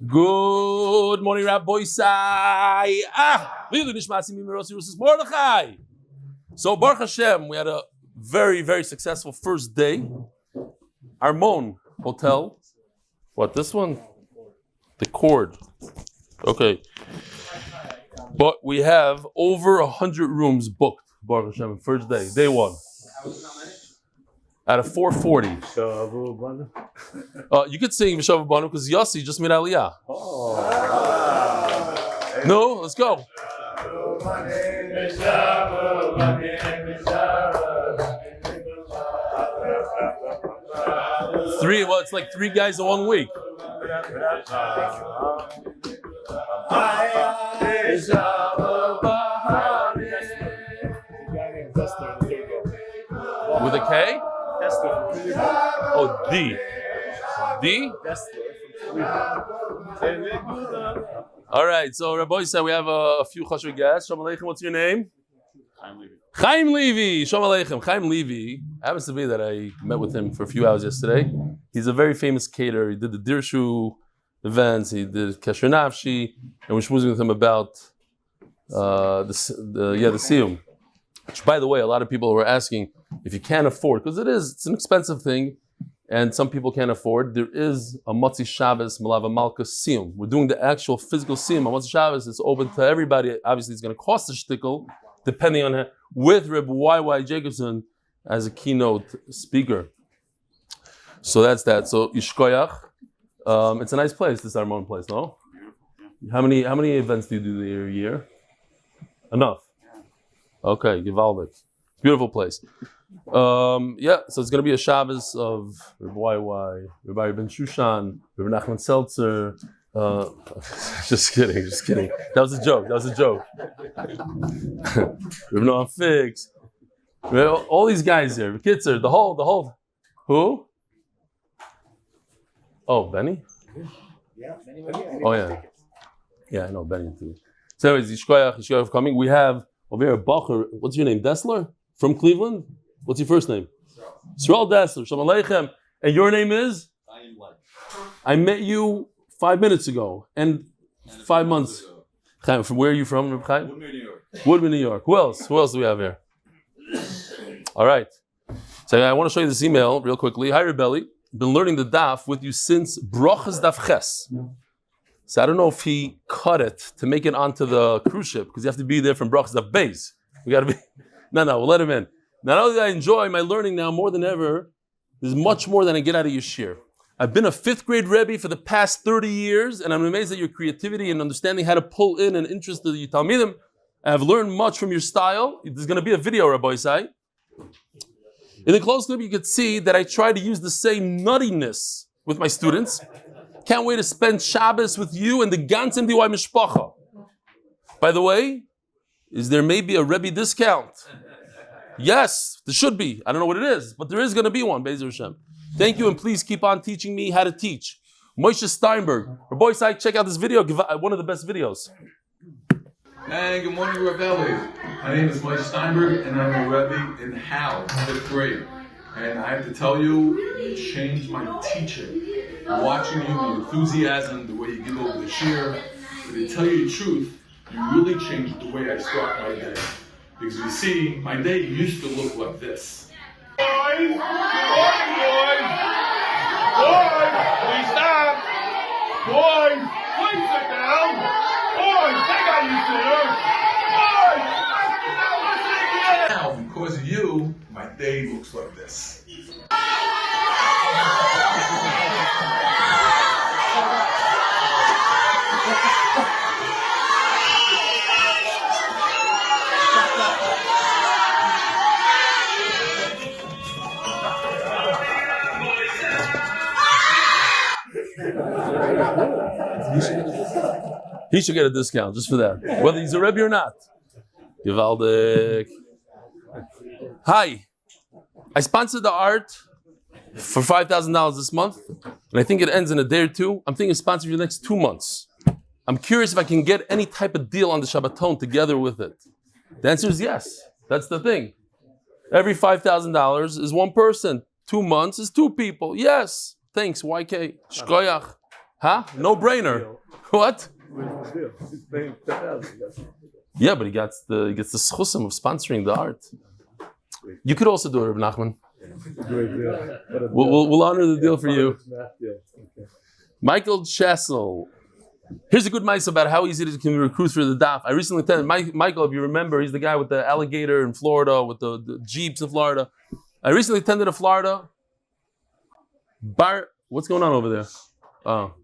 Good morning, Rabbi Isai. So, Baruch Hashem, we had a very, very successful first day. Armon Hotel. What, this one? The cord. Okay. But we have over 100 rooms booked, Baruch Hashem, first day, day one. Out of 440. You could sing V'shavu Banu because Yosef just made Aliyah. Oh. No, let's go. Three, well, it's like three guys in 1 week. With a K? Oh, D. D? All right, so Rabbi said we have a few chashuv guests. Shalom Aleichem, what's your name? Chaim Levi. Shalom Aleichem. Chaim Levi happens to be that I met with him for a few hours yesterday. He's a very famous caterer. He did the Dirshu events, he did Kesher Nafshi, and we're schmoozing with him about the Siyum. Which, by the way, a lot of people were asking if you can't afford, because it's an expensive thing, and some people can't afford. There is a Motzi Shabbos Malava Malka Siyum. We're doing the actual physical Siyum on Motzi Shabbos. It's open to everybody. Obviously, it's going to cost a shtickle, depending on with Reb Y.Y. Jacobson as a keynote speaker. So that's that. So Yishkoyach, it's a nice place. This Armon place, no? How many events do you do a year? Enough. Okay, Givaldic. Beautiful place. So it's going to be a Shabbos of Reb Y.Y., Rabbi Ben Shushan, Reb Nachman Seltzer. Just kidding. That was a joke. Reb Noam Fix. All these guys here. Kitzer, the whole. Who? Oh, Benny? Yeah. Oh, yeah. Yeah, I know Benny too. So anyways, Yishkoyach coming. We have over here, Bacher, what's your name? Dessler? From Cleveland? What's your first name? Sral Dessler. Shalom Aleichem. And your name is? I met you 5 minutes ago. And 5 months. Chaim, from where are you from, Reb Chaim? Woodman, New York. Woodman, New York. Who else? Who else do we have here? All right. So I want to show you this email real quickly. Hi, Rav Eli. Been learning the daf with you since Brachas Daf Ches. So I don't know if he cut it to make it onto the cruise ship because you have to be there from Brachas Daf Beis. We got to be. No, we'll let him in. Not only do I enjoy my learning now more than ever, there's much more than I get out of your shir. I've been a 5th grade Rebbe for the past 30 years, and I'm amazed at your creativity and understanding how to pull in and interest of your Talmidim. I have learned much from your style. There's going to be a video, Rabbi Isai. In the close clip, you can see that I try to use the same nuttiness with my students. Can't wait to spend Shabbos with you and the ganzen DY Mishpacha. By the way, is there maybe a Rebbe discount? Yes, there should be. I don't know what it is, but there is going to be one, Be'ezer Hashem. Thank you, and please keep on teaching me how to teach. Moshe Steinberg. Rabbi Isai, check out this video, one of the best videos. Hey, good morning, Rav Eli. My name is Mike Steinberg, and I'm a Rebbe in Hal, 5th grade. And I have to tell you, you changed my teaching. Watching you, the enthusiasm, the way you give over the shir. But to tell you the truth, you really changed the way I start my day. Because you see, my day used to look like this. Boys! Please stop! Boys, please sit down! Boys, they got you, sir! Boys! Now, because of you, my day looks like this. He should get a discount just for that, whether he's a Rebbe or not. Givaldic. Hi, I sponsored the art for $5,000 this month, and I think it ends in a day or two. I'm thinking of sponsoring for the next 2 months. I'm curious if I can get any type of deal on the Shabbaton together with it. The answer is yes. That's the thing. Every $5,000 is one person. 2 months is 2 people. Yes. Thanks, YK. Shkoyach. Huh? No brainer. What? Yeah, but he gets the schusim of sponsoring the art. You could also do it, Reb Nachman. We'll honor the deal for you. Michael Chessel. Here's a good mice about how easy it is to recruit for the daf. I recently attended Michael, if you remember, he's the guy with the alligator in Florida, with the jeeps in Florida. I recently attended a Florida bar. What's going on over there? Oh.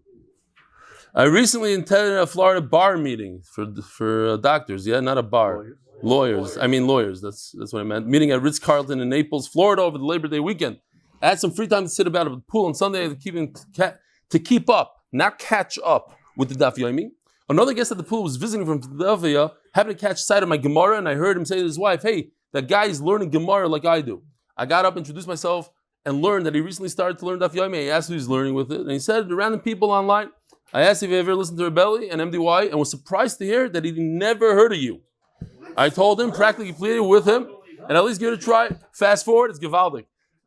I recently attended a Florida bar meeting for doctors. Yeah, not a bar. Lawyers. I mean lawyers. That's what I meant. Meeting at Ritz-Carlton in Naples, Florida over the Labor Day weekend. I had some free time to sit about at the pool on Sunday to keep up, not catch up with the Daf Yomi. Another guest at the pool was visiting from Philadelphia, happened to catch sight of my Gemara, and I heard him say to his wife, "Hey, that guy is learning Gemara like I do." I got up, introduced myself, and learned that he recently started to learn Daf Yomi. I asked who he's learning with it, and he said, the random people online. I asked if he ever listened to Rav Eli and MDY, and was surprised to hear that he never heard of you. I told him, practically pleaded with him, and at least give it a try. Fast forward, it's Givaldic.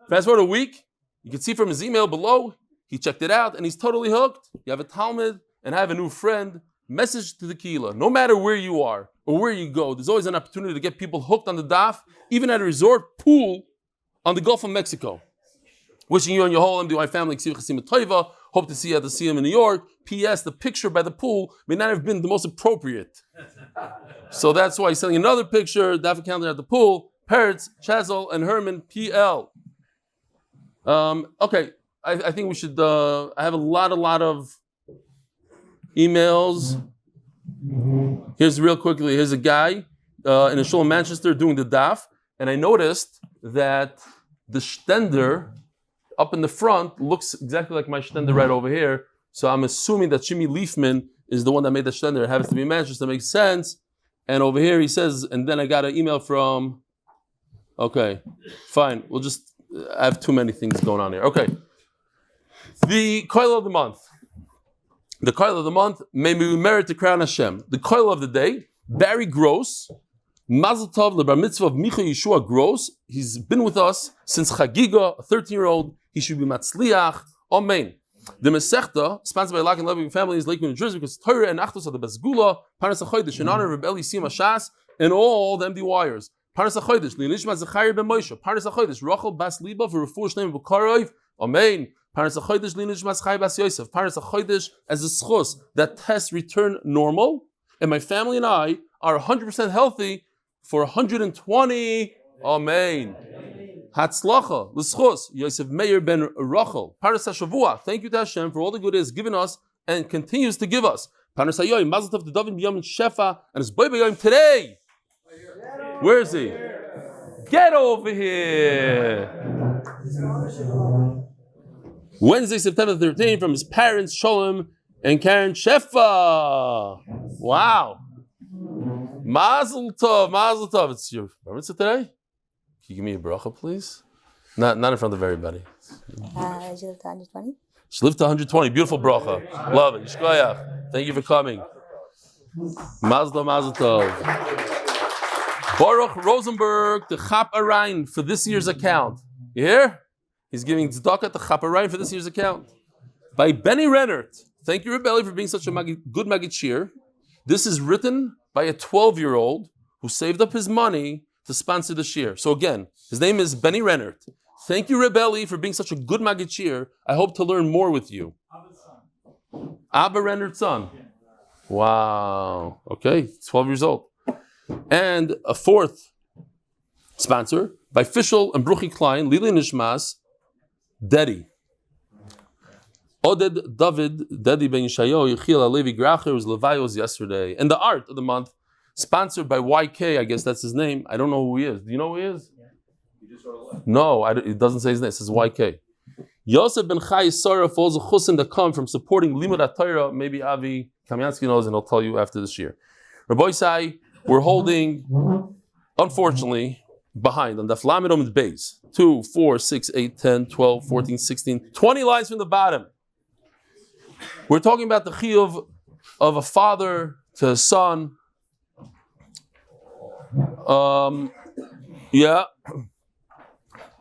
Fast forward a week, you can see from his email below, he checked it out, and he's totally hooked. You have a Talmud, and I have a new friend. Message to the Kehila. No matter where you are, or where you go, there's always an opportunity to get people hooked on the daf, even at a resort pool on the Gulf of Mexico. Wishing you and your whole MDY family hope to see you at the Siyum in New York. P.S. The picture by the pool may not have been the most appropriate. So that's why he's sending another picture, daf calendar at the pool, Peretz, Chazal, and Herman, P.L. Okay, I think we should, I have a lot of emails. Here's real quickly, here's a guy in a shul in Manchester doing the daf, and I noticed that the shtender up in the front looks exactly like my shtender right over here. So I'm assuming that Shimi Leafman is the one that made the shtender. It happens to be in Manchester, makes sense. And over here he says, and then I got an email from, okay, fine. I have too many things going on here. Okay. The koil of the month. The koil of the month, may we merit to crown Hashem. The koil of the day, Barry Gross, Mazel Tov, the bar mitzvah of Micha Yeshua Gross. He's been with us since Chagiga, a 13-year-old. He should be Matzliach. Amen. The Masechta, sponsored by Lakewood and Lebovic family, is Lakewood NJ because torah and achdus are the segula. Parnas HaChodesh in honor of Rav Eli, Siyum, HaShas, and all the MDYers. Parnas HaChodesh, Zechraya ben Moshe. Parnas HaChodesh, Rochel bas Leba for Refuah Shelemah B'Karov. Amen. Parnas HaChodesh, Zechraya bas Yosef. Parnas HaChodesh as a schos that tests return normal, and my family and I are 100% healthy for 120. Amen. Hatzlocha, L'schos, Yosef Meir ben Rochel. Parnas HaShavua, thank you to Hashem for all the good He has given us and continues to give us. Parnas HaYoim, Mazel Tov to Dovid Binyamin Shefa and his Bo BaYom today. Where is he? Get over here. Wednesday, September 13th, from his parents, Shalom and Caryn Shefa. Wow. Mazel Tov, Mazel Tov. It's your bar mitzvah today? Can you give me a bracha, please? Not in front of everybody. She lived to 120. She lived to 120. Beautiful bracha. Love it. Yishkoyach. Thank you for coming. Mazel Tov, Mazel Tov. Baruch Rosenberg, the chap arain for this year's account. You hear? He's giving tzedakah to chap arain for this year's account. By Benny Rennert. Thank you, Rav Eli, for being such a good Maggid Shir. This is written by a 12-year-old who saved up his money to sponsor the shir. So again, his name is Benny Rennert. Thank you, Rav Eli, for being such a good Maggid Shir. I hope to learn more with you. Abba Rennert's son. Wow. Okay, 12 years old. And a fourth sponsor by Fischl and Bruchi Klein, Lili Nishmas, Dedi. Oded David, Dedi Ben Yishayo, Yechiel Alevi Gracher, was Levayos yesterday. And the art of the month, sponsored by YK, I guess that's his name. I don't know who he is. Do you know who he is? Yeah. No, it doesn't say his name. It says YK. Yosef ben Chai Sarah for all the chusim that come from supporting Limud Torah. Maybe Avi Kamiansky knows, and I'll tell you after this year. Rabbi Sai, we're holding, unfortunately, behind on Daf Yomi Amud Beis. 2, 4, 6, 8, 10, 12, 14, 16, 20 lines from the bottom. We're talking about the chiyuv of a father to a son. Yeah.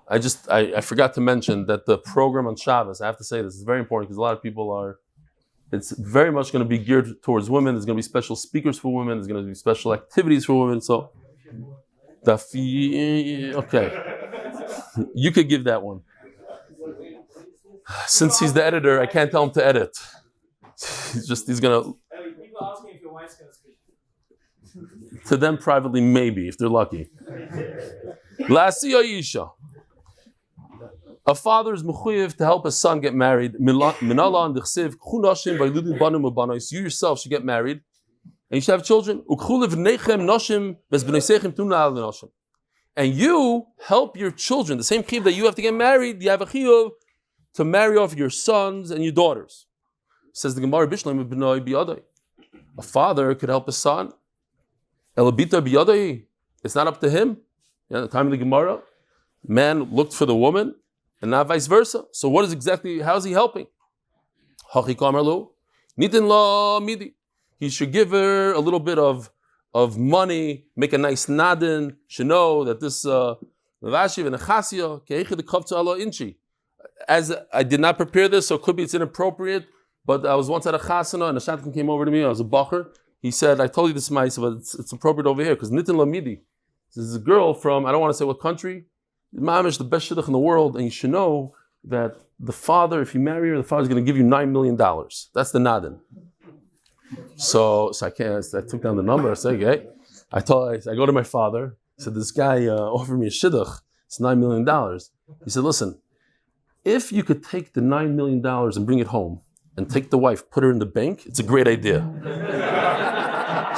I forgot to mention that the program on Shabbos, I have to say this is very important because a lot of people are It's very much going to be geared towards women. There's going to be special speakers for women. There's going to be special activities for women. So, okay. You could give that one. Since he's the editor, I can't tell him to edit. He's going to... People ask me if your wife's going to speak. To them privately, maybe, if they're lucky. A father is mechuyev to help his son get married. You yourself should get married, and you should have children. And you help your children. The same chiyuv that you have to get married, you have a chiyuv to marry off your sons and your daughters. Says the Gemara, a father could help his son. It's not up to him. At the time of the Gemara, man looked for the woman, and not vice versa. So how is he helping? He should give her a little bit of money, make a nice nadin, should know that this as I did not prepare this, so it could be it's inappropriate, but I was once at a chasana, and a shadchan came over to me, I was a bacher. He said, I told you this, but it's appropriate over here, because nitin lamidi. This is a girl from, I don't want to say what country, mamish, the best shidduch in the world, and you should know that the father, if you marry her, the father's going to give you $9 million. That's the nadin. So I took down the number, I said, okay. I go to my father, I said, this guy offered me a shidduch, it's $9 million. He said, listen, if you could take the $9 million and bring it home, and take the wife, put her in the bank, it's a great idea.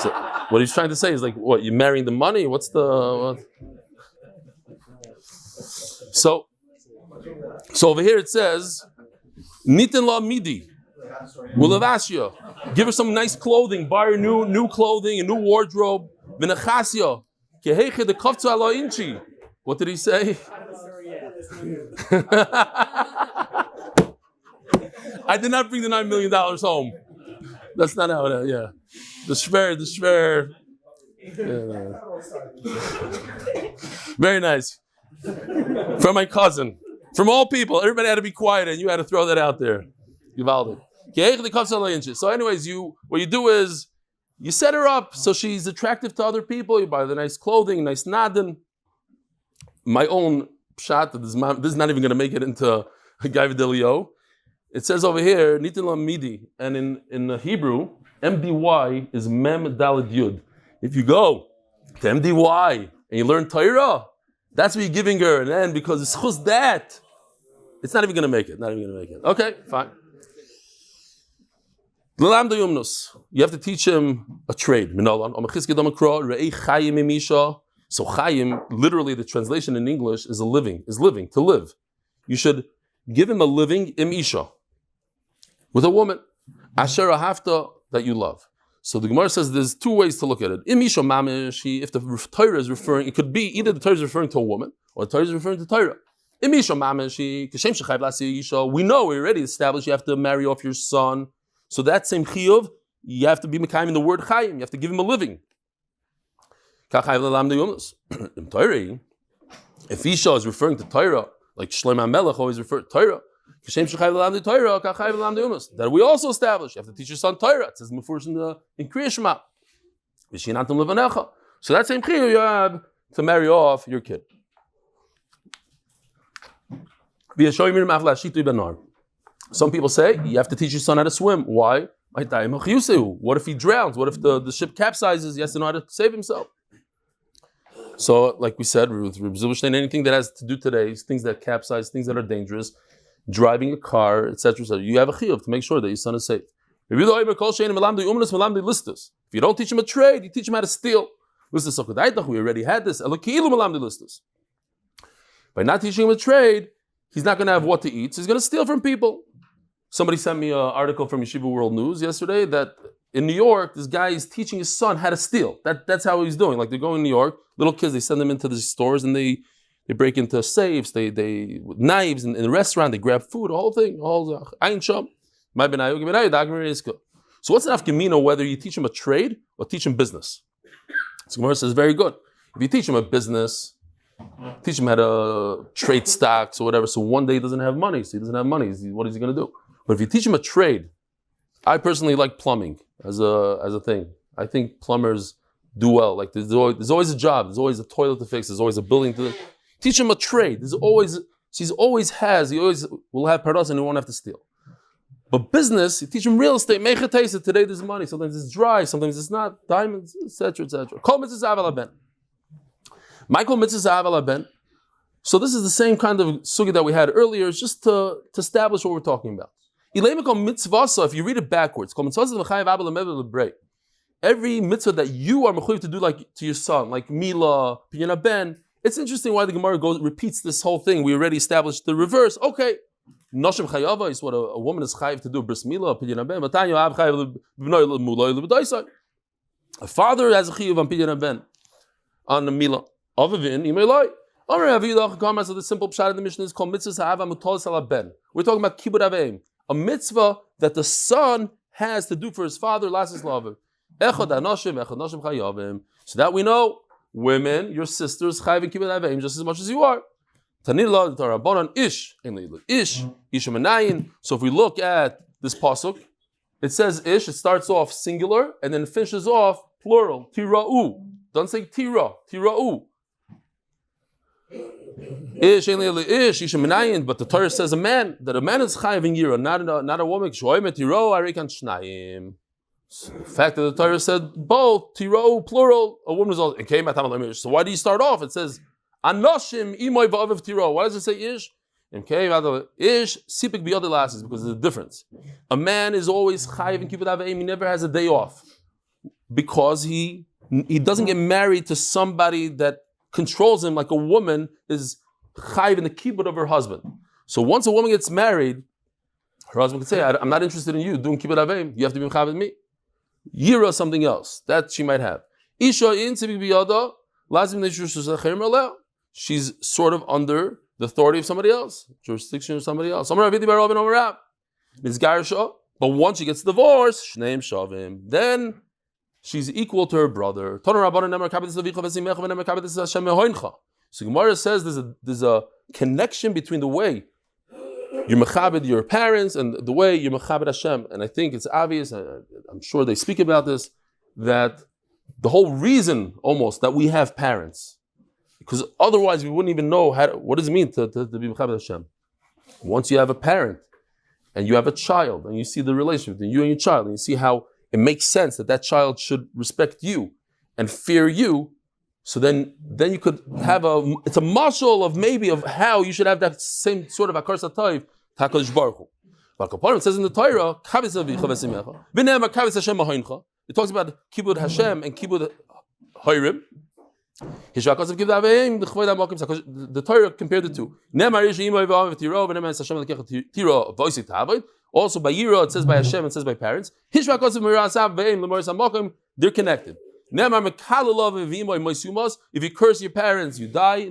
So what he's trying to say is like, what, you're marrying the money? What's the... What? So over here it says, Nitin la midi, Wulavasya. Give her some nice clothing, buy her new clothing, a new wardrobe. V'nechasya, keheche de kaftu ala inchi. What did he say? I did not bring the $9 million home. That's not how it is, yeah. The shver. Yeah. Very nice. From my cousin. From all people. Everybody had to be quiet and you had to throw that out there. So anyways, what you do is, you set her up so she's attractive to other people. You buy the nice clothing, nice nadin. My own shot, this is not even going to make it into a Guy Vidalio. It says over here, Nitin Lam Midi, and in the Hebrew, MDY is Mem Daled Yud. If you go to MDY and you learn Torah, that's what you're giving her. And then because it's chus that, it's not even going to make it. Okay, fine. You have to teach him a trade. So Chayim, literally the translation in English is living, to live. You should give him a living im isha, with a woman, asher ahafta, that you love. So the Gemara says there's two ways to look at it. Im isha mamish, if the Torah is referring, it could be either the Torah is referring to a woman, or the Torah is referring to Torah. Im isha mamish, kashem shechayv lasi isha, we already established you have to marry off your son. So that same chiyuv, you have to be mekayim in the word chayim, you have to give him a living. If isha is referring to Torah, like Shelemah Melech always referred to Torah, that we also established. You have to teach your son Torah. It says in Kriya Shema. So that same chiyuv you have to marry off your kid. Some people say you have to teach your son how to swim. Why? What if he drowns? What if the ship capsizes? He has to know how to save himself. So, like we said, with Reb Zilberstein, anything that has to do today, things that capsize, things that are dangerous, driving a car, etc. You have a chiyuv to make sure that your son is safe. If you don't teach him a trade, you teach him how to steal. We already had this. By not teaching him a trade, he's not going to have what to eat, so he's going to steal from people. Somebody sent me an article from Yeshiva World News yesterday that in New York, this guy is teaching his son how to steal. That's how he's doing. Like they're going to New York, little kids, they send them into the stores and they break into safes, they with knives in the restaurant, they grab food, the whole thing, ein sham. So what's enough gemino whether you teach him a trade or teach him business? So Gemara says very good. If you teach him a business, teach him how to trade stocks or whatever, so one day he doesn't have money, what is he going to do? But if you teach him a trade, I personally like plumbing as a thing. I think plumbers do well. Like there's always a job. There's always a toilet to fix. There's always a building to teach him a trade. He always will have pardos and he won't have to steal. But business, you teach him real estate. Make a taste. Today there's money. Sometimes it's dry. Sometimes it's not. Diamonds, etc., etc. Kol mitzvah zahav ala ben. Michael mitzvah zahav ala ben. So this is the same kind of sugi that we had earlier. It's just to establish what we're talking about. If you read it backwards, every mitzvah that you are mechuyev to do, like to your son, like Mila, Piyana Ben. It's interesting why the Gemara repeats this whole thing. We already established the reverse. Okay, Noshim Chayava is what a woman is chayiv to do. Bris Mila, Piyana Ben. A father has a chayiv on Piyana Ben, on the Mila. Avavin imelai. So the simple pshat of the Mishnah is called mitzvah ha'ava mutolas ala ben. We're talking about kibud aveim, a mitzvah that the son has to do for his father. Lasis lava. Echad anoshim chayavim. So that we know, women, your sisters, chayvim kibud aveim just as much as you are. Tanila tarabonan ish ish ishemanayin. So if we look at this pasuk, it says ish. It starts off singular and then finishes off plural. Tira'u. Don't say tira. Tira'u. Ish, but the Torah says a man is chayav in yira, not a woman. The fact that the Torah said both tiro plural, a woman is also. It came at Tamal. So why do you start off? It says anoshim imoy va'aviv tiro. Why does it say ish? It came out of ish sipik biyod lasis because there's a difference. A man is always chayav in kibbutz aveim. He never has a day off because he doesn't get married to somebody that controls him like a woman is chayiv in the kibbutz of her husband. So once a woman gets married, her husband can say, I'm not interested in you doing kibbutz aveim. You have to be chayiv with me. Yira something else. That she might have. Isha in tzibik biyada, lazim neshur. She's sort of under the authority of somebody else, jurisdiction of somebody else. But once she gets divorced, then she's equal to her brother. So Gemara says there's a connection between the way you're mechabed your parents and the way you're mechabed Hashem. And I think it's obvious, I'm sure they speak about this, that the whole reason almost that we have parents, because otherwise we wouldn't even know what does it mean to be mechabed Hashem. Once you have a parent and you have a child and you see the relationship between you and your child and you see how it makes sense that child should respect you and fear you. So then you could have it's a mashal of maybe of how you should have that same sort of akar satayv HaKadosh Baruch Hu. It says in the Torah, it talks about kibud Hashem and kibud Hayrim. The Torah compared the two. Also by Yira, it says by Hashem, it says by parents. They're connected. If you curse your parents, you die.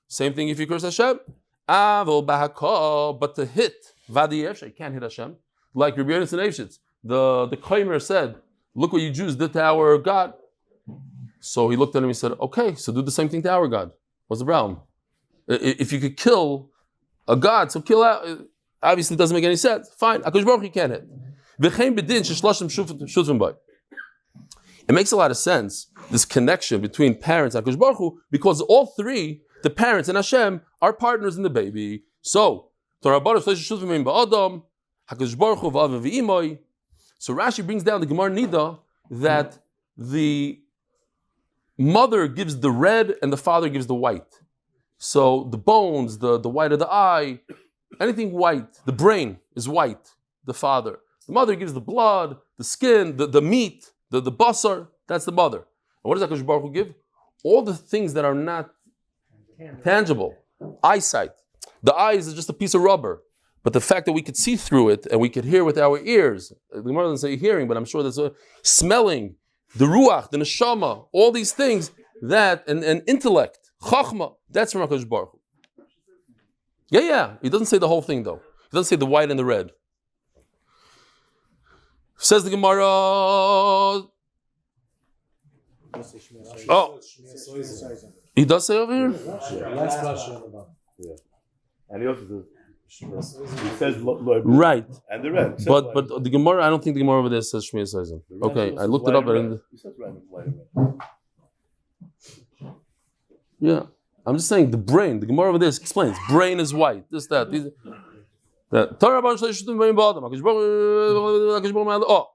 Same thing if you curse Hashem. But to hit, you can't hit Hashem. Like Rabbi Yonasan, the Kaimer said, look what you Jews did to our God. So he looked at him and he said, okay, so do the same thing to our God. What's the problem? If you could kill a God, so kill out. Obviously, it doesn't make any sense. Fine, HaKadosh Baruch Hu can't hit. It makes a lot of sense, this connection between parents and HaKadosh Baruch Hu, because all three, the parents and Hashem, are partners in the baby. So, HaKadosh Baruch Hu v'Av. So Rashi brings down the Gemara Nida that the mother gives the red and the father gives the white. So the bones, the white of the eye, anything white, the brain is white, the father. The mother gives the blood, the skin, the meat, the basar, that's the mother. And what does HaKadosh Baruch Hu give? All the things that are not tangible. Eyesight. The eyes is just a piece of rubber. But the fact that we could see through it and we could hear with our ears, the Gemara doesn't say hearing, but I'm sure there's smelling, the ruach, the neshama, all these things, that, and intellect, chachma, that's from HaKadosh Baruch Hu. Yeah. He doesn't say the whole thing though. He doesn't say the white and the red. Says the Gemara. Oh, he does say over here? And he also says, It says lo, Right. and the red. But the Gemara, I don't think the Gemara over there says Shmiya Seizim. Okay, I looked it up. It says white and red. Yeah, I'm just saying the brain. The Gemara over there explains brain is white. This, that, these. That. Oh.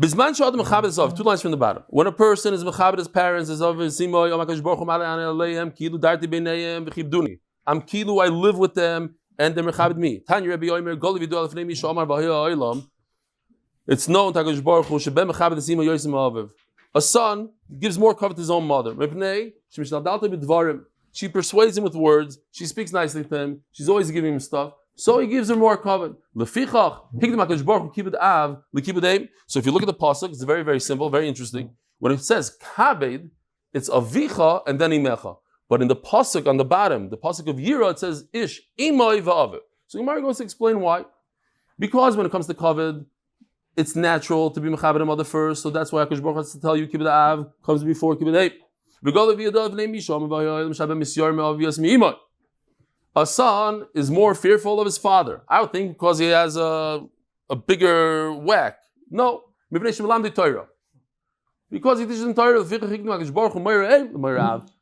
Bisman shadam mechabed zav. 2 lines from the bottom. When a person is mechabed his parents, is of simoy. I'm kilu. I live with them, and they're mechabed me. Tanya Rabbi Yomer Goli vidu alef nemi shomar b'haya olam. It's known Hakadosh Baruch Hu sheben mechabed simoy Yosef ma'aviv. A son gives more cover to his own mother. She persuades him with words. She speaks nicely to him. She's always giving him stuff. So he gives her more cover. So if you look at the pasuk, it's very, very simple, very interesting. When it says kabed, it's avicha and then imecha. But in the pasuk on the bottom, the pasuk of Yira, it says ish imay va'aviv. So Gemara goes to explain why. Because when it comes to kaved, it's natural to be mechabed a mother first, so that's why HaKadosh Baruch Hu has to tell you kibbud av comes before kibbud ei. A son is more fearful of his father. I would think because he has a bigger whack. No, because he teaches in Torah.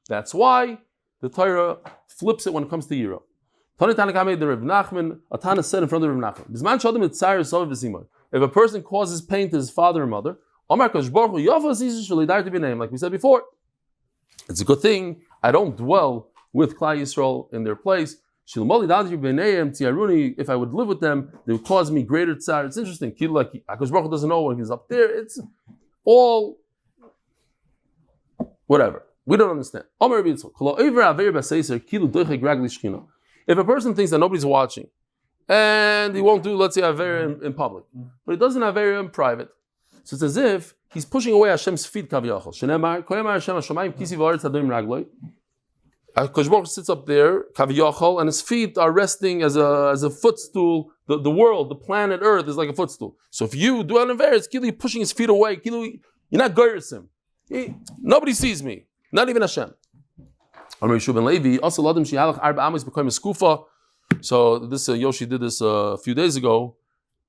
That's why the Torah flips it when it comes to Yira. The Rav Nachman, a Tana said in front of Rav Nachman, if a person causes pain to his father or mother, like we said before, it's a good thing I don't dwell with Klal Yisrael in their place. If I would live with them, they would cause me greater tsar. It's interesting. Like HaKadosh Baruch Hu doesn't know when he's up there. It's all whatever. We don't understand. If a person thinks that nobody's watching, and he won't do, let's say, Avera in public, but he doesn't have Avera in private. So it's as if he's pushing away Hashem's feet, kaviyachol. Shelemah, koyamar Hashem hashamayim kisi v'aretz adoim ragloi. HaKadosh Baruch Hu sits up there, kaviyachol, and his feet are resting as a footstool. The world, the planet Earth, is like a footstool. So if you do an Avera, it's you're pushing his feet away. You're not goyers him. Nobody sees me, not even Hashem. So this Yoshi did this a few days ago.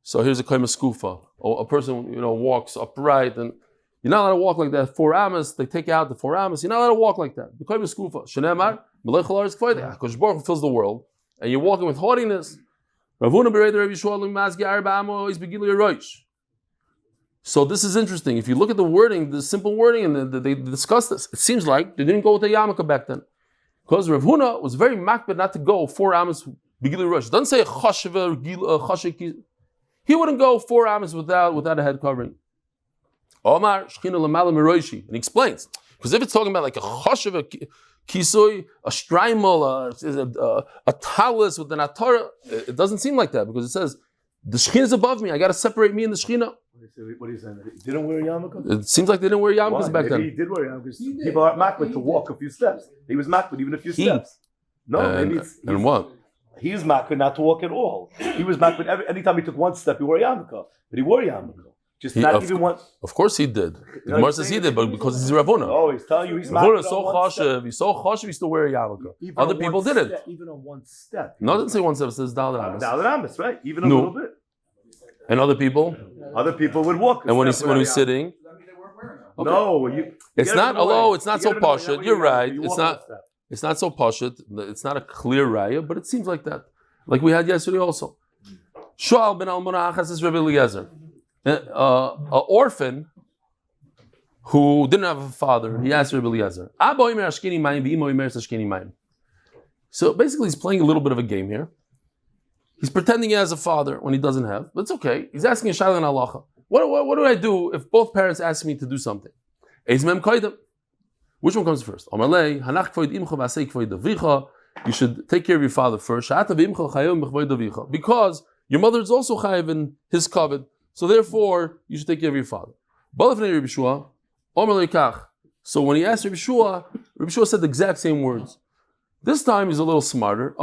So here's a kaima skufa. A person walks upright, and you're not allowed to walk like that. 4 amas, they take out the 4 amas. You're not allowed to walk like that. The kaima skufa. Shelemah, melech halar is kvoide. HaKadosh Baruch Hu fills the world, and you're walking with haughtiness. So this is interesting. If you look at the wording, the simple wording, and they discuss this, it seems like they didn't go with the yarmulke back then, because Rav Huna was very makbid not to go 4 amas. Doesn't say he wouldn't go 4 amas without a head covering. Omar Shechina Lamala Miroishi, and he explains, because if it's talking about like a chashiv, a kisui, a streimel, a talus with an atara, it doesn't seem like that, because it says the Shechina is above me. I got to separate me and the Shechina. What are you saying? He didn't wear a yarmulke? It seems like they didn't wear yarmulkes back then. Maybe he did wear yarmulkes. People aren't makbid to walk a few steps. He was makbid even a few steps. No, maybe it's... And what? He was makbid not to walk at all. He was makbid anytime he took 1 step, he wore a yarmulke. But he wore a yarmulke. Just not even one. Of course he did. The Gemara says he did, but because he's Rav Huna. Oh, he's telling you he's makbid so chashiv. He's so chashiv. He used to wear a yarmulke. Other people didn't. Even on 1 step. No, it didn't say 1 step. It says daled amas. Daled amas, right? Even a little bit. And other people? Other people would walk. And when he's sitting? Okay. No, it's not. Although it's not so pashut. You're right. It's not so pashut. It's not a clear raya, but it seems like that. Like we had yesterday also. Shual ben Almona Achas Rav Eliezer, an orphan who didn't have a father. He asked Rav Eliezer, so basically he's playing a little bit of a game here. He's pretending he has a father when he doesn't have, but it's okay. He's asking a Shalom and halacha. What do I do if both parents ask me to do something? Which one comes first? You should take care of your father first. Because your mother is also chayiv in his covet. So therefore, you should take care of your father. So when he asked Rabbi Shua said the exact same words. This time he's a little smarter.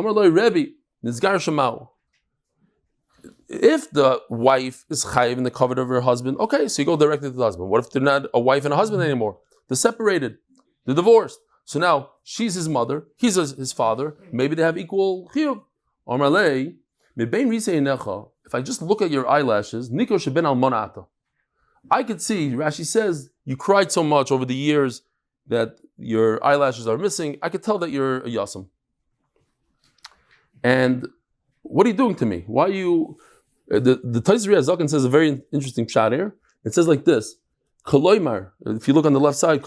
If the wife is chayiv in the covet of her husband, okay, so you go directly to the husband. What if they're not a wife and a husband anymore? They're separated. They're divorced. So now she's his mother, he's his father. Maybe they have equal chiyuv. Omarlei, mebein risei einecha, if I just look at your eyelashes, nikor sheben almonata, I could see, Rashi says, you cried so much over the years that your eyelashes are missing. I could tell that you're a yasam. And what are you doing to me? Why are you... The Taisri Azakan says a very interesting pshat here. It says like this, Koloimar, if you look on the left side,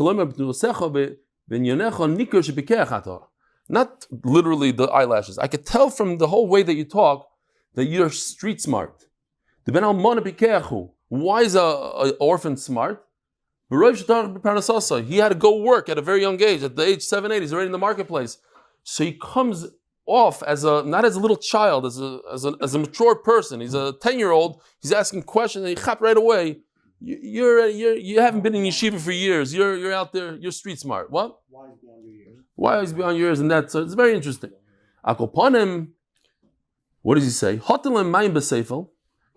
not literally the eyelashes. I could tell from the whole way that you talk that you're street smart. Why is an orphan smart? He had to go work at a very young age. At the age 7, 8, he's already in the marketplace. So he comes off as not as a little child, as a mature person. He's a 10-year-old. He's asking questions, and he chap right away. You haven't been in yeshiva for years. You're out there. You're street smart. What? Why is beyond your years? Why is beyond your years? And that, so it's very interesting. Akoponim. What does he say? Hotelem mayim b'seifel.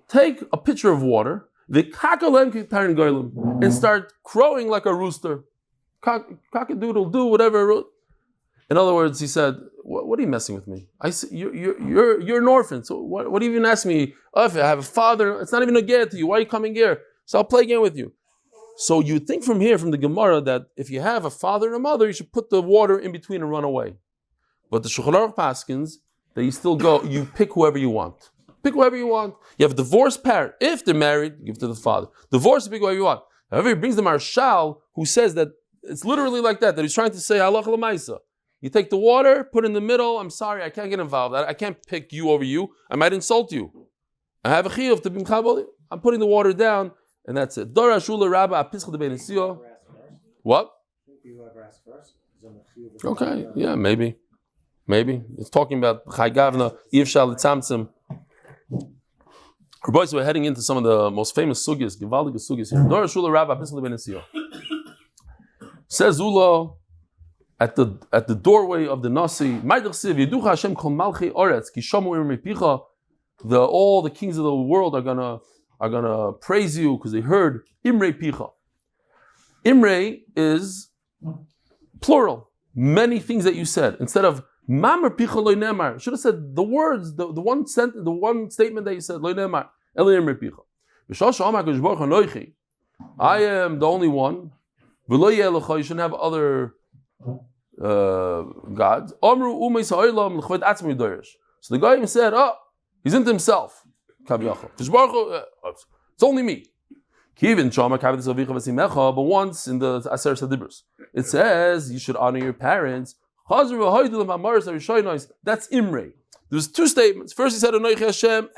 Take a pitcher of water. And start crowing like a rooster. Cock-a-doodle do whatever. In other words, he said, "What are you messing with me? I see, you're an orphan. So what do you even ask me? Oh, if I have a father, it's not even a get to you. Why are you coming here? So I'll play again with you." So you think from here, from the Gemara, that if you have a father and a mother, you should put the water in between and run away. But the Shulchan Aruch paskins that you still go. You pick whoever you want. Pick whoever you want. You have a divorced parent. If they're married, give to the father. Divorce, pick whoever you want. However, he brings the Marshal, who says that it's literally like that he's trying to say, halacha l'maisa. You take the water, put it in the middle. I'm sorry, I can't get involved. I can't pick you over you. I might insult you. I have a chiyuv to be mechabel. I'm putting the water down, and that's it. What? Okay, yeah, maybe. It's talking about Chai Gavna, Yivshal Tzamtzim. Boys, we're heading into some of the most famous sugyas, Givaldige sugyas here. Dora Shula Rabba Pisla Ben Esio. Says Ula at the doorway of the Nasi, Hashem Kol Malchi Oretz, Ki Shamu Imrei Picha. All the kings of the world are gonna praise you because they heard Imrei Picha. Imrei is plural. Many things that you said. Instead of Mamar Picha Lo Nemar, should have said the words, the one sentence, the one statement that you said, Lo Nemar, Eli Imrei Picha. I am the only one. You shouldn't have other gods. So the guy even said, "Oh, he's into himself." It's only me. But once in the Aser Sadibros, it says you should honor your parents. That's Imrei. There's two statements. First he said, Anoichi Hashem,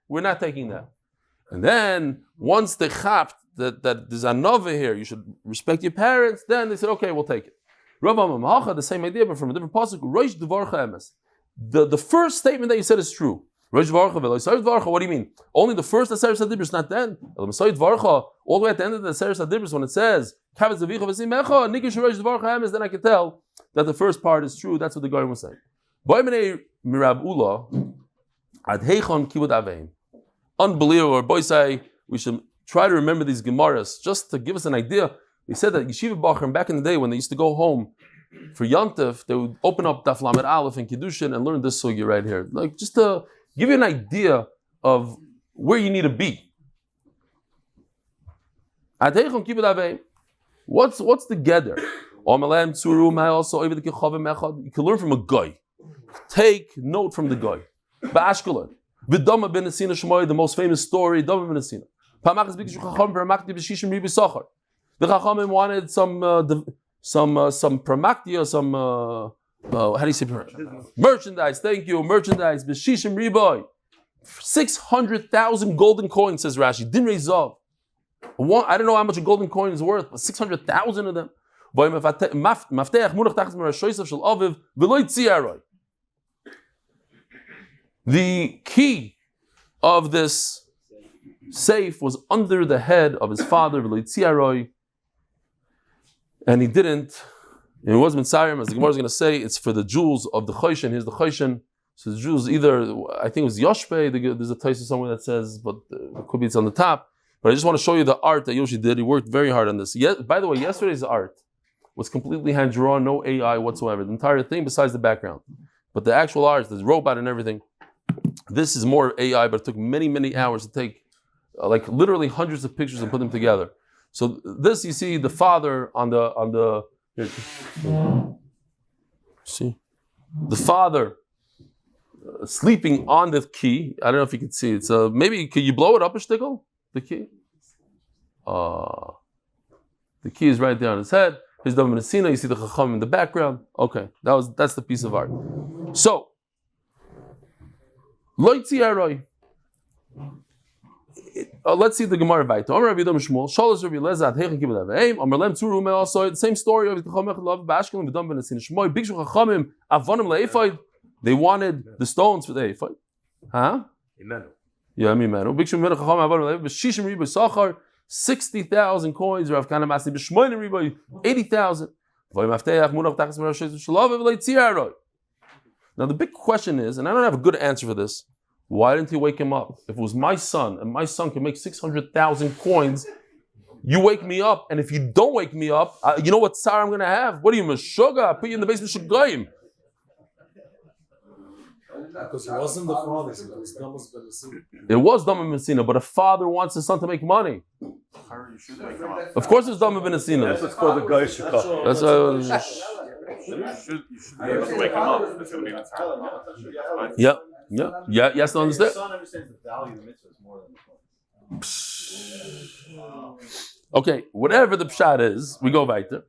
we're not taking that. And then once they chapped that there's a nova here, you should respect your parents, then they said, okay, we'll take it. The same idea, but from a different pasuk. The first statement that you said is true. What do you mean? Only the first Aser Sadibros, not then. All the way at the end of the Aser Sadibros, when it says, then I can tell that the first part is true. That's what the Goyim was saying. Unbelievable. Boys say we should try to remember these Gemaras just to give us an idea. They said that Yeshiva Bachrim back in the day when they used to go home for Yontif, they would open up Daf Amud Aleph and Kiddushin and learn this sugya right here. Like just to give you an idea of where you need to be. What's the gether? You can learn from a guy. Take note from the guy. The most famous story, the Chachamim wanted some pramaktia, how do you say merchandise? Thank you, merchandise. 600,000 golden coins, says Rashi. Dinrei zav. I don't know how much a golden coin is worth, but 600,000 of them. The key of this safe was under the head of his father, and he didn't. It wasn't Mitzrayim, as the Gemara is going to say, it's for the jewels of the Choshen. Here's the Choshen. So the jewels either, I think it was Yoshpe, there's a Taisa somewhere that says, but it could be it's on the top. But I just want to show you the art that Yoshi did. He worked very hard on this. By the way, yesterday's art was completely hand-drawn, no AI whatsoever. The entire thing besides the background. But the actual art, there's robot and everything, This is more AI, but it took many, many hours to take, like literally hundreds of pictures and put them together. So this, you see the father on the here. See, the father sleeping on the key. I don't know if you can see. It's maybe can you blow it up a shtickle? The key. The key is right there on his head. His Dovid Binyamin Shefa. You see the chacham in the background. Okay, that's the piece of art. So, let's see the Gemara Vayta. Amar Rav Yidam Shmuel. Shalosh Rav Elazar Heichen Kibbutz Aveim. Amar Lem Tzuru Umel also the same story of the chacham love Bashkel and Dovid Binyamin Shefa. Shmoy Bikshu Chachamim Avonim LeEphod. They wanted the stones for the ephod. Huh? Imenu. Yeah, Imenu. Bikshu Imenu Chacham Avonim LeEphod. B'shishim Riba Sachar. 60,000 coins. Rav Kana Masi b'shmoyne riboy 80,000. Now the big question is, and I don't have a good answer for this. Why didn't he wake him up? If it was my son, and my son can make 600,000 coins, you wake me up, and if you don't wake me up, you know what tsar I'm going to have? What are you, Meshuggah? I put you in the basement Shugayim. Because it wasn't the father's, it was Dovid Binyamin Shefa. It was Dovid Binyamin Shefa, but a father wants his son to make money. Of course it's Dovid Binyamin Shefa. That's what's called the Goy Shukah. That's You should be able to wake him up. It's going to be an attack. Yeah. Yes, to understand. The son understands the value of the mitzvah is more than the father. Okay, whatever the pshat is, we go weiter.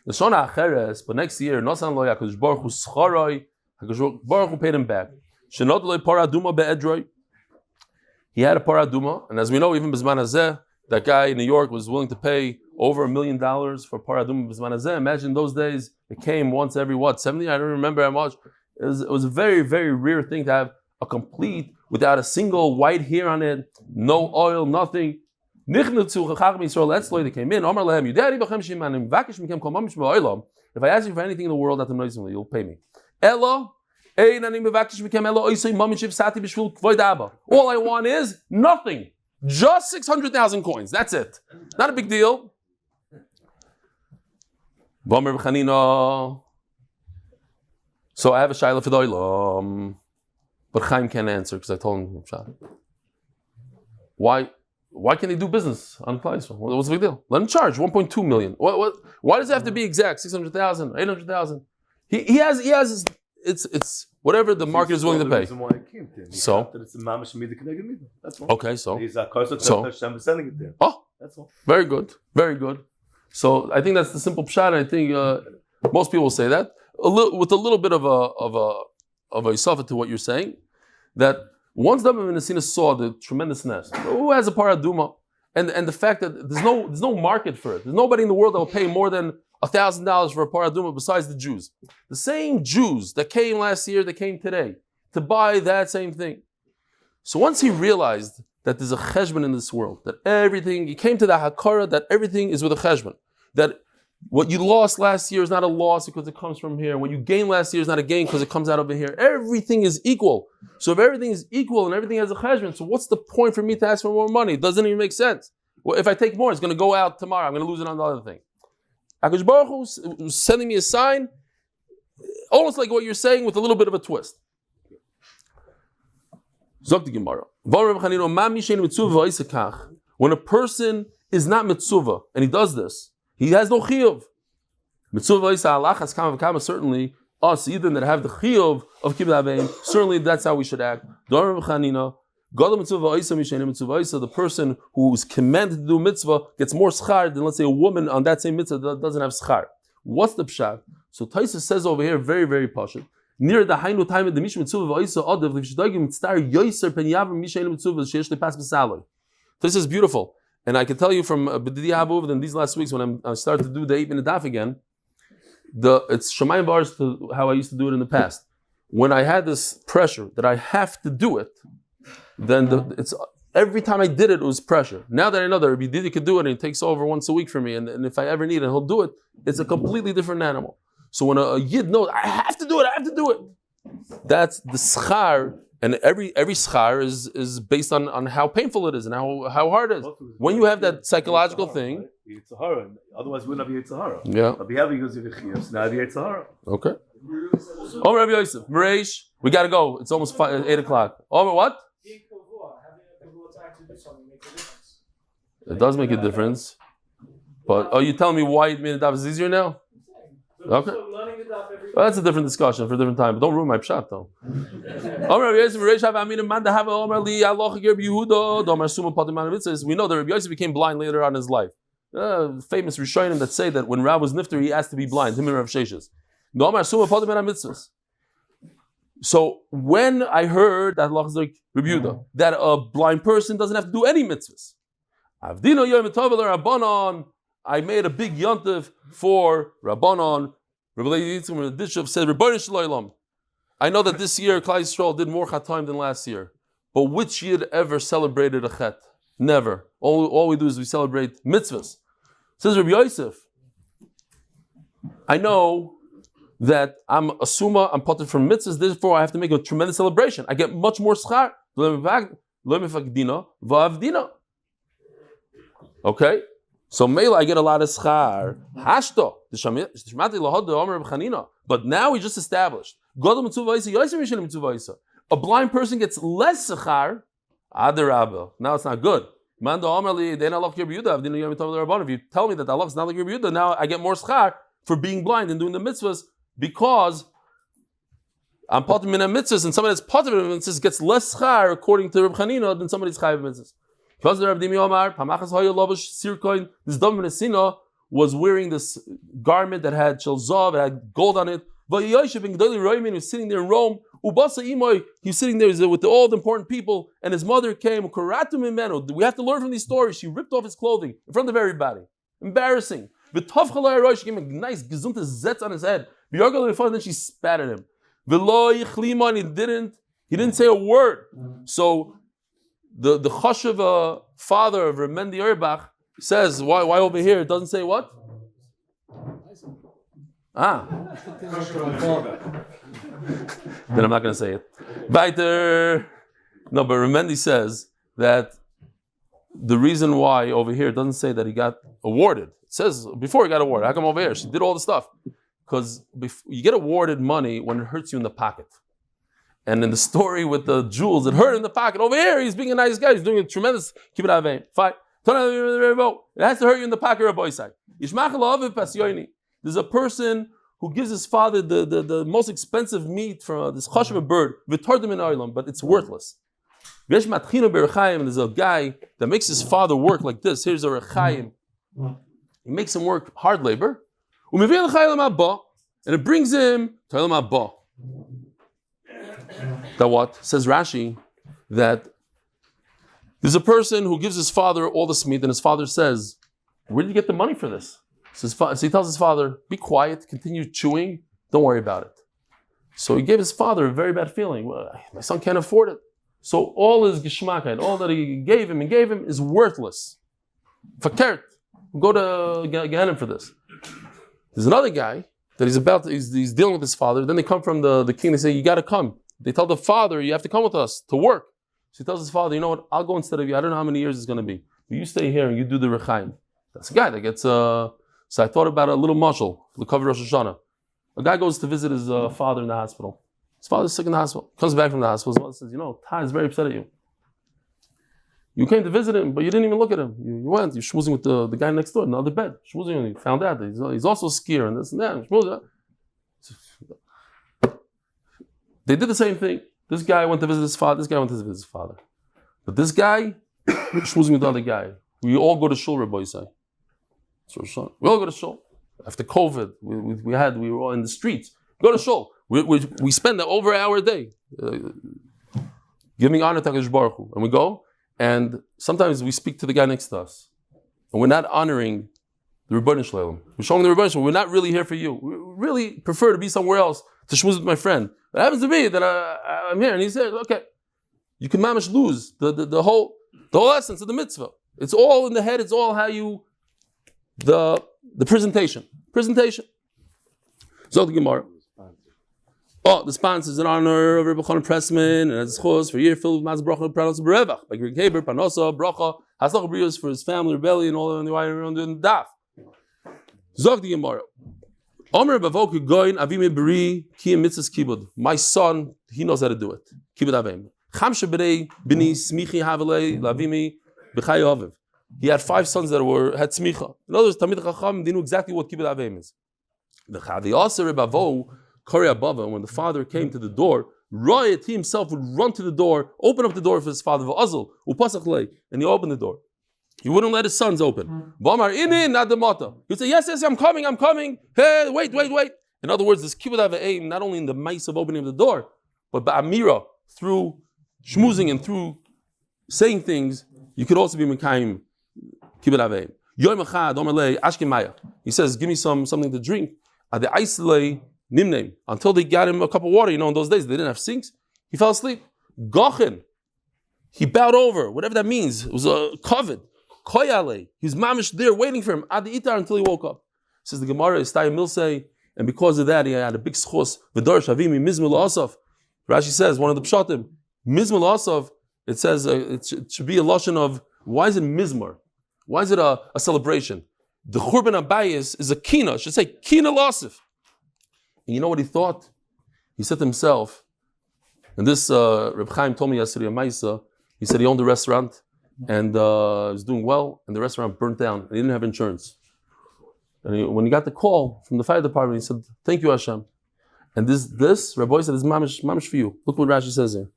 The Shona Acheres, but next year, Nosan Lo HaKadosh Baruch Hu Zchoroi, HaKadosh Baruch Hu paid him back. Shenot Lo Paraduma Be'edroi. He had a paraduma, and as we know, even B'zman Hazeh, that guy in New York was willing to pay over $1 million for paraduma B'zman Hazeh. Imagine those days, it came once every 70? I don't remember how much. It was a very, very rare thing to have a complete, without a single white hair on it, no oil, nothing. They came in. If I ask you for anything in the world, you'll pay me. All I want is nothing. Just 600,000 coins. That's it. Not a big deal. So I have a shayla for the olam. But Chaim can't answer because I told him, why can't they do business on Klal Yisrael? What's the big deal? Let him charge 1.2 million. Why does it have to be exact? 600,000, 800,000. He has. It's whatever the market is willing to pay. So That's all. Okay, so Hashem is sending it there. Oh, that's all. Very good, very good. So I think that's the simple pshat. I think most people will say that with a little bit of a Yosef to what you're saying, that once Dovid Binyamin Shefa saw the tremendous nest, who has a paraduma, and the fact that there's no market for it. There's nobody in the world that will pay more than $1,000 for a paraduma besides the Jews. The same Jews that came last year, that came today to buy that same thing. So once he realized that there's a cheshbon in this world, that everything, he came to the hakara that everything is with a cheshbon, that what you lost last year is not a loss because it comes from here. What you gained last year is not a gain because it comes out over here. Everything is equal. So if everything is equal and everything has a cheshbon, so what's the point for me to ask for more money? It doesn't even make sense. Well, if I take more, it's going to go out tomorrow. I'm going to lose it on the other thing. HaKadosh Baruch Hu was sending me a sign, almost like what you're saying with a little bit of a twist. Zok the Gemara. When a person is not mitzvah and he does this, he has no chiyuv. Mitzvah certainly us, either that have the chiyuv of kibbutz avein, certainly that's how we should act. The person who is commanded to do mitzvah gets more schar than, let's say, a woman on that same mitzvah that doesn't have schar. What's the pshat? So Taisa says over here, very, very pashut. Near the hainu time of the mishum mitzvah v'oisa odev l'v'shidagim mitzvah yoser pen yavim mishayin mitzvah sheyesh lepas b'saloi. This is beautiful. And I can tell you from B'didi Habuv, in these last weeks when I started to do the 8-minute daf again, it's Shemayim bars to how I used to do it in the past. When I had this pressure that I have to do it, then it's every time I did it, it was pressure. Now that I know that Rabbi Didi could do it and he takes over once a week for me, and if I ever need it, he'll do it, it's a completely different animal. So when a Yid knows, I have to do it, that's the schar. And every schar is based on how painful it is and how hard it is. When you have that psychological thing, Yetzer Hara. Otherwise, we wouldn't have Yetzer Hara. Yeah. But we have because of the Chiyuv, so now we have Yetzer Hara. Okay. Oh, Rabbi Yosef, Mareish, we gotta go. It's almost 8 o'clock. Oh, what? It does make a difference. But are you telling me why it made the daf is easier now? Okay. Well, that's a different discussion for a different time. But don't ruin my pshat though. We know that Rabbi Yosef became blind later on in his life. Famous Rishonim that say that when Rav was nifter, he asked to be blind. Him and Rav Sheshes. So when I heard that like Rebuda, that a blind person doesn't have to do any mitzvahs. I made a big yontif for Rabbanon. Rabbi Bishop said, I know that this year Klal Yisrael did more chatam than last year. But which year ever celebrated a chet? Never. All we do is we celebrate mitzvahs. Says Rabbi Yosef, I know that I'm a summa, I'm potter from mitzvahs, therefore I have to make a tremendous celebration. I get much more schar. Okay? So Mela, I get a lot of schar. Hashto. But now we just established. A blind person gets less schar. Now it's not good. If you tell me that Allah is not like Rabbi Yehuda, now I get more schar for being blind and doing the mitzvahs because I'm potter min mitzvahs, and somebody that's potter min mitzvahs gets less schar according to Reb Chanina than somebody's chayav mitzvahs. Because the Rav Dimi this Dovid Binyamin was wearing this garment that had shelzav, it had gold on it. He was sitting there in Rome. He was sitting there with all the important people, and his mother came. We have to learn from these stories. She ripped off his clothing in front of everybody. Embarrassing. She gave him a nice gezunte zetz on his head. Then she spat at him. He didn't say a word. So the chashuv father of Remendi Erbach says, why over here it doesn't say what? Then I'm not going to say it. Weiter. No, but Remendi says that the reason why over here it doesn't say that he got awarded. It says before he got awarded. How come over here? She did all the stuff. Because you get awarded money when it hurts you in the pocket. And in the story with the jewels, it hurt in the pocket. Over here, he's being a nice guy. He's doing a tremendous keep it avein. Fine. It has to hurt you in the pocket, Rabbi Isai. There's a person who gives his father the most expensive meat from this chashuv bird, but it's worthless. There's a guy that makes his father work like this. Here's a rechaim. He makes him work hard labor. And it brings him to that what? Says Rashi that there's a person who gives his father all this meat, and his father says, where did you get the money for this? So he tells his father, be quiet, continue chewing, don't worry about it. So he gave his father a very bad feeling. Well, my son can't afford it. So all his geschmackheit, all that he gave him is worthless. Fakert, go to Gehenim for this. There's another guy that he's dealing with his father. Then they come from the king, they say, you got to come. They tell the father, you have to come with us to work. So he tells his father, you know what, I'll go instead of you. I don't know how many years it's going to be. But you stay here and you do the rechaim. That's a guy that gets... So I thought about a little mashal, the cover Rosh Hashanah. A guy goes to visit his father in the hospital. His father's sick in the hospital. Comes back from the hospital. His mother says, you know, Ty is very upset at you. You came to visit him, but you didn't even look at him. You went, you're schmoozing with the guy next door in the other bed. Schmoozing, and you found out that he's also a skier and this and that. They did the same thing. This guy went to visit his father. This guy went to visit his father. But this guy, schmoozing with the other guy. We all go to shul, Rabbi Isai. We all go to shul. After COVID, we were all in the streets. Go to shul. We spend over an hour a day giving honor to HaKadosh Baruch Hu. And we go, and sometimes we speak to the guy next to us. And we're not honoring the Rebbeinu Shalom. We're showing the Rebbeinu Shalom. We're not really here for you. We really prefer to be somewhere else to schmooze with my friend. It happens to be that I'm here. And he said, okay, you can mamish lose the whole essence of the mitzvah. It's all in the head. It's all how you... The presentation. So the Gemara. Oh, the sponsor is in honor of Rabbi Chanan Pressman and as zchut for a year filled with Mazel bracha and pranos berevach. By Greg Haber, Panosa, bracha, Hatzlocha brios for his family, rebellion, and all the way around in the daf. Zog the Gemara. Omer bavoku goyin avimi beri ki mitzvahs kibud. My son, he knows how to do it. Kibud avim. Chamshe berei bini smichi havelei lavimi b'chay aviv. He had 5 sons that had smicha. In other words, Talmid Chacham, they knew exactly what kibud avim is. The Chavi Rebavo Korea Bava, when the father came to the door, Royat, he himself would run to the door, open up the door for his father, and he opened the door. He wouldn't let his sons open. He would say, yes, I'm coming. Hey, wait. In other words, this kibbud avim, not only in the mice of opening the door, but by amira, through schmoozing and through saying things, you could also be mekayim kibbud avim. Yom echad, Omer lei, ashkim maya. He says, give me something to drink. The isolay nimname, until they got him a cup of water. In those days they didn't have sinks. He fell asleep. Gochin, he bowed over, whatever that means. It was a covet. Koyale, he was mamish there waiting for him. Ad itar, until he woke up. Says the Gemara is Tayim Milsei, and because of that he had a big schos. V'dor shavimi mizmul asaf. Rashi says one of the pshatim mizmul asaf. It says it should be a lashon of, why is it mizmor? Why is it a celebration? The Churban Abayis is a kina. It should say kina lasif. And you know what he thought? He said to himself, and this Reb Chaim told me yesterday on Maisa, he said he owned a restaurant and was doing well, and the restaurant burnt down, and he didn't have insurance. And when he got the call from the fire department, he said, thank you, Hashem. And this Rabbi said, this is mamish for you. Look what Rashi says here.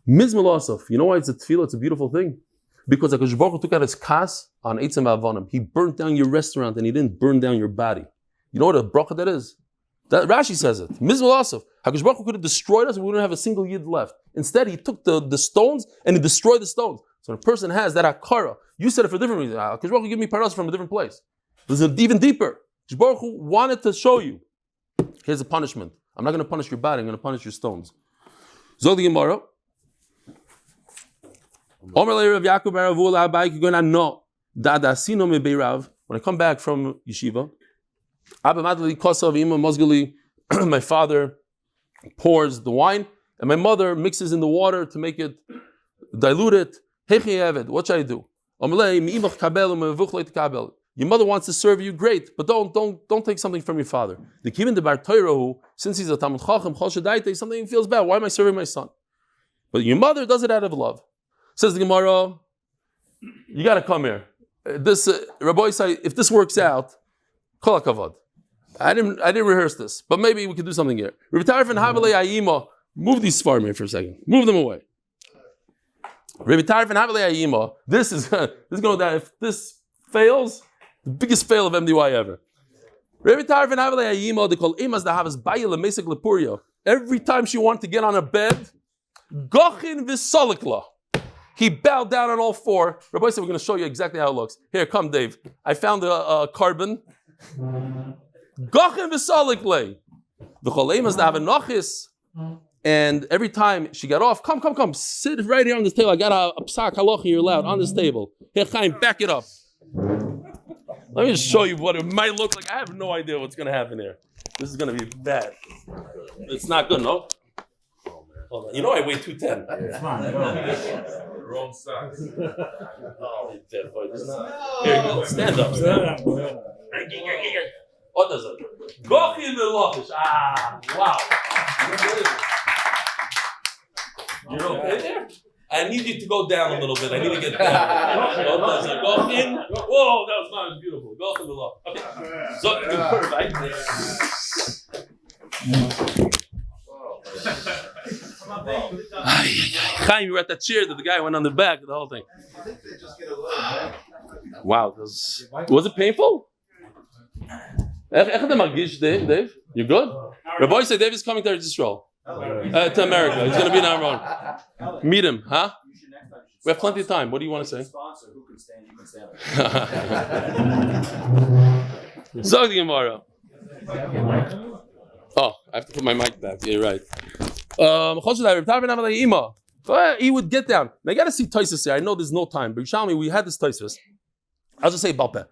Mizmul Asaf. You know why it's a tefillah? It's a beautiful thing. Because HaKadosh Baruch Hu took out his kas on Eitzim Avanim. He burnt down your restaurant and he didn't burn down your body. You know what a bracha that is? That Rashi says it. Mizmul Asaf. HaKadosh Baruch Hu could have destroyed us and we wouldn't have a single yid left. Instead, he took the stones and he destroyed the stones. So when a person has that akara, you said it for a different reason. HaKadosh Baruch Hu give me paras from a different place. This is even deeper. HaKadosh Baruch Hu wanted to show you. Here's a punishment. I'm not going to punish your body. I'm going to punish your stones. Zog the Gemara. When I come back from yeshiva, my father pours the wine, and my mother mixes in the water to make it dilute it. What should I do? Your mother wants to serve you, great, but don't take something from your father. The kivin de bar Torah, since he's a Talmud Chacham, something feels bad. Why am I serving my son? But your mother does it out of love. Says the Gemara, you got to come here. This Rabbi say, if this works out, kol hakavod. I didn't rehearse this, but maybe we could do something here. Move these farm here for a second. Move them away. This is going to go down. If this fails, the biggest fail of MDY ever. Every time she wanted to get on a bed, gochin v'salikla. He bowed down on all four. Rabbi said, we're going to show you exactly how it looks. Here, come, Dave. I found a carbon. Gochin v'salikle. And every time she got off, come, sit right here on this table. I got a psak halacha here allowed on this table. Here, Chaim, back it up. Let me just show you what it might look like. I have no idea what's going to happen here. This is going to be bad. It's not good, no? Hold on. You know I weigh 210. It's fine. Wrong size. Here you go. Stand up. What does it? Gochin v'lochish. Wow. You're okay there? I need you to go down a little bit. I need to get down. Go in. Whoa, that was not beautiful. Go in the law. Okay. So, perfect. Chaim, you were at that chair that the guy went on the back of the whole thing. Wow. Was it painful? Dave? You good? Rabbi said Dave is coming to Israel. To America. He's going to be in Aaron. Meet him, huh? We have plenty of time. What do you want to say? Who can stand, you can stand. Zog the Gemara. Oh, I have to put my mic back. Yeah, right. He would get down. Now I got to see Taisus here. I know there's no time, but Yushalmi, we had this Taisus. I'll just say Balpeh.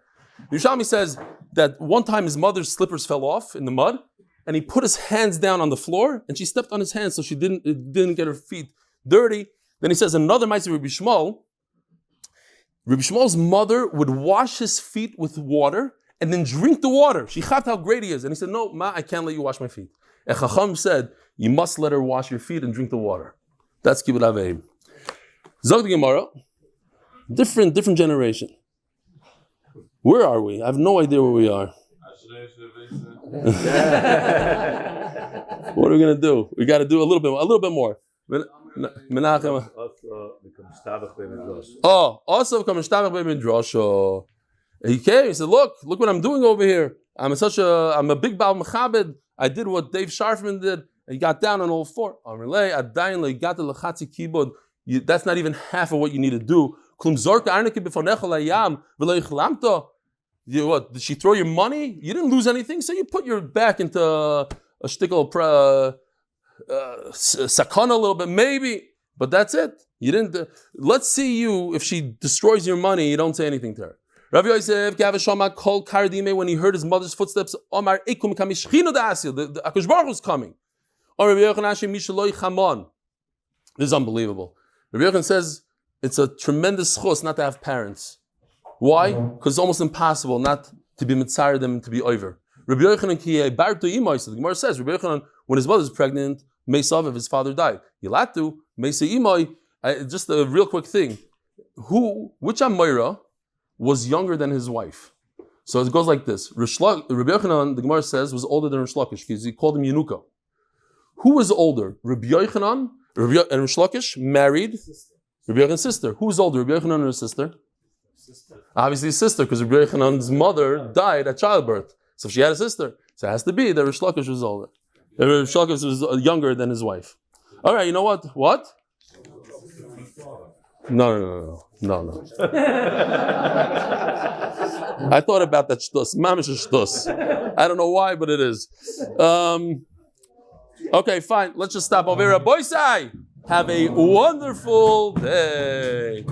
Yushalmi says that one time his mother's slippers fell off in the mud, and he put his hands down on the floor, and she stepped on his hands so she didn't get her feet dirty. Then he says another Ma'aser Rabbi Shmuel. Rabbi Shmuel's mother would wash his feet with water and then drink the water. She thought how great he is. And he said, no, Ma, I can't let you wash my feet. And Chacham said, you must let her wash your feet and drink the water. That's Kibbud Aveim. Zog the Gemara, different generation. Where are we? I have no idea where we are. What are we going to do? We got to do a little bit more. Also come Midrash. He came. He said, "Look what I'm doing over here. I'm a big Baal Mechabed. I did what Dave Sharfman did. He got down on all four. That's not even half of what you need to do. What? Did she throw your money? You didn't lose anything, so you put your back into a shtickle sakana a little bit, maybe, but that's it. You didn't. Let's see you. If she destroys your money, you don't say anything to her." Rav Yosef called Kardime when he heard his mother's footsteps. Omar Ekum Kamishchino Da'asil. The HaKadosh Baruch Hu is coming. This is unbelievable. Rabbi Yochanan says it's a tremendous chus not to have parents. Why? Because it's almost impossible not to be mitzar them and to be over. Rabbi Yochanan the Gemara says Rabbi Yochanan, when his mother was pregnant, Meisav, his father died. Yilatu Meisa Imoy. Just a real quick thing. Which Amoira was younger than his wife? So it goes like this. Rabbi Yochanan, the Gemara says, was older than Rish Lakish because he called him Yenuka. Who was older? Rabbi Yochanan and Rish Lakish married Rabbi Yochanan's sister. Who was older, Rabbi Yochanan or his sister? Obviously his sister, because Rabbi Yochanan's mother died at childbirth. So she had a sister. So it has to be that Rish Lakish was older. Rish Lakish was younger than his wife. All right, you know what? What? No. I thought about that shtus. Mamish shtus. I don't know why, but it is. Okay, fine. Let's just stop over here. Boysai, have a wonderful day.